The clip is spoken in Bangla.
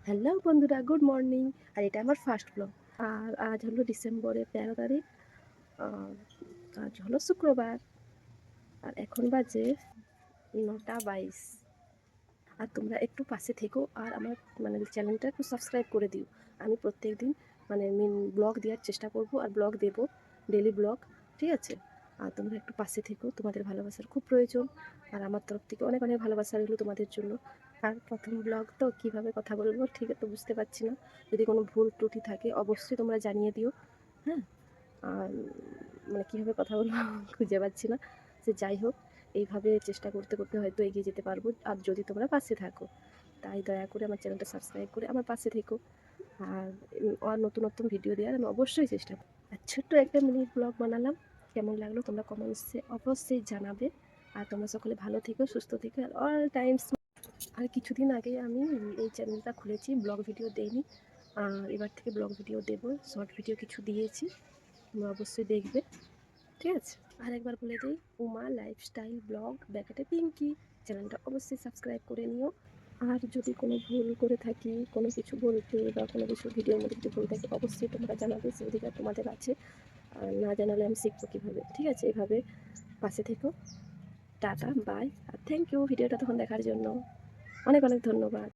হ্যালো বন্ধুরা, গুড মর্নিং। আর এটা আমার ফার্স্ট ব্লগ। আর আজ হলো ডিসেম্বরের 13 তারিখ। আর আজ হলো শুক্রবার। আর এখন বাজে 9টা 22। আর তোমরা একটু পাশে থেকো আর আমার চ্যানেলটা একটু সাবস্ক্রাইব করে দিও। আমি প্রত্যেক দিন ব্লগ দেওয়ার চেষ্টা করব আর ব্লগ দেবো, ডেলি ব্লগ। ঠিক আছে? আর তোমরা একটু পাশে থেকো, তোমাদের ভালোবাসার খুব প্রয়োজন। আর আমার তরফ থেকে অনেক অনেক ভালোবাসা রইলো তোমাদের জন্য। আর প্রথম ব্লগ তো কীভাবে কথা বলবো ঠিক তো বুঝতে পারছি না। যদি কোনো ভুল ত্রুটি থাকে অবশ্যই তোমরা জানিয়ে দিও। হ্যাঁ। আর কীভাবে কথা বলবো খুঁজে পাচ্ছি না। সে যাই হোক, এইভাবে চেষ্টা করতে করতে হয়তো এগিয়ে যেতে পারবো, আর যদি তোমরা পাশে থাকো। তাই দয়া করে আমার চ্যানেলটা সাবস্ক্রাইব করে আমার পাশে থেকো। আর আর নতুন নতুন ভিডিও দেওয়ার আমি অবশ্যই চেষ্টা করব। আর ছোট্ট একটা মিনি ব্লগ বানালাম। কেমন লাগলো তোমরা কমেন্টসে অবশ্যই জানাবে। আর তোমরা সকলে ভালো থেকো, সুস্থ থেকো, আর অল টাইমস। আর কিছুদিন আগে আমি এই চ্যানেলটা খুলেছি, ব্লগ ভিডিও দেইনি। আর এবার থেকে ব্লগ ভিডিও দেবো, শর্ট ভিডিও কিছু দিয়েছি, তোমরা অবশ্যই দেখবে। ঠিক আছে? আর একবার বলে দিই, উমা লাইফস্টাইল ব্লগ ব্যাকেটে পিঙ্কি, চ্যানেলটা অবশ্যই সাবস্ক্রাইব করে নিও। আর যদি কোনো ভুল করে থাকি, কোনো কিছু বলতে বা কোনো কিছু ভিডিওর মধ্যে যদি ভুল থাকে অবশ্যই তোমরা জানাবে, সে অধিকার তোমাদের আছে। আর না জানালে আমি শিখবো কীভাবে। ঠিক আছে? এভাবে পাশে থেকো। টাটা, বাই, আর থ্যাংক ইউ ভিডিওটা তখন দেখার জন্য। অনেক অনেক ধন্যবাদ।